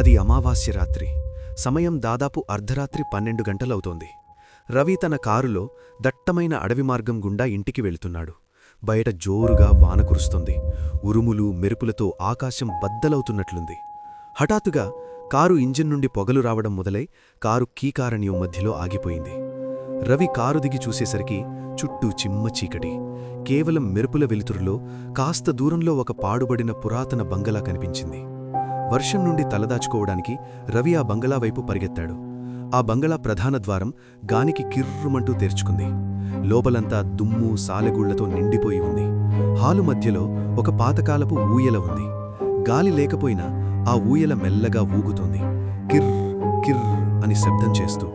అది అమావాస్య రాత్రి. సమయం దాదాపు అర్ధరాత్రి 12 గంటలవుతోంది. రవి తన కారులో దట్టమైన అడవి మార్గం గుండా ఇంటికి వెళుతున్నాడు. బయట జోరుగా వాన కురుస్తోంది. ఉరుములు మెరుపులతో ఆకాశం బద్దలవుతున్నట్లుంది. హఠాత్తుగా కారు ఇంజిన్ నుండి పొగలు రావడం మొదలై కారు కీకారణ్యం మధ్యలో ఆగిపోయింది. రవి కారు దిగి చూసేసరికి చుట్టూ చిమ్మ చీకటి. కేవలం మెరుపుల వెలుతురులో కాస్త దూరంలో ఒక పాడుబడిన పురాతన బంగళా కనిపించింది. వర్షం నుండి తలదాచుకోవడానికి రవి ఆ బంగళా వైపు పరిగెత్తాడు. ఆ బంగళా ప్రధాన ద్వారం గానికి కిర్రుమంటూ తెరుచుకుంది. లోపలంతా దుమ్ము సాలెగూళ్లతో నిండిపోయి ఉంది. హాలు మధ్యలో ఒక పాతకాలపు ఊయల ఉంది. గాలి లేకపోయినా ఆ ఊయల మెల్లగా ఊగుతోంది, కిర్ర్ కిర్ర్ అని శబ్దం చేస్తూ.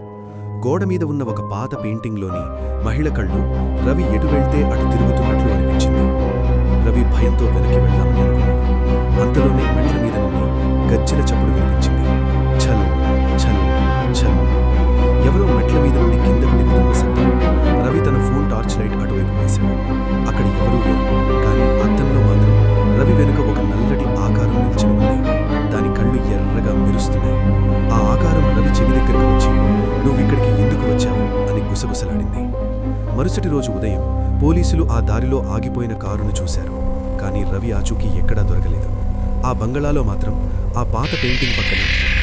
గోడమీద ఉన్న ఒక పాత పెయింటింగ్లోని మహిళ కళ్ళు రవి ఎటు వెళ్తే అటు తిరుగుతున్నట్లు అనిపించింది. రవి భయంతో వెనక్కి వెళ్దామని అనుకున్నాడు. అంతలోనే మెట్ల మీద నుండి గజ్జెల చప్పుడు వినిపించింది. ఛల్ ఛల్ ఛల్. ఎవరో మెట్ల మీద నుండి కిందకు దిగుతున్న శబ్దం. రవి తన ఫోన్ టార్చ్ లైట్ అటువైపు వేశాడు. అక్కడ ఎవరూ లేరు. కానీ అద్దంలో మాత్రం రవి వెనుక ఒక నల్లటి ఆకారం నిల్చుని ఉంది. దాని కళ్ళు ఎర్రగా మెరుస్తున్నాయి. ఆ ఆకారం రవి చెవి దగ్గరకు వచ్చి, "నువ్విక్కడికి ఎందుకు వచ్చావు?" అని గుసగుసలాడింది. మరుసటి రోజు ఉదయం పోలీసులు ఆ దారిలో ఆగిపోయిన కారును చూశారు. కానీ రవి ఆచూకీ ఎక్కడా దొరకలేదు. ఆ బంగళాలో మాత్రం ఆ పాత పెయింటింగ్ పక్కన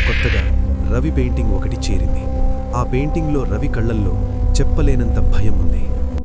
కొత్తగా రవి పెయింటింగ్ ఒకటి చేరింది. ఆ పెయింటింగ్లో రవి కళ్లల్లో చెప్పలేనంత భయం ఉంది.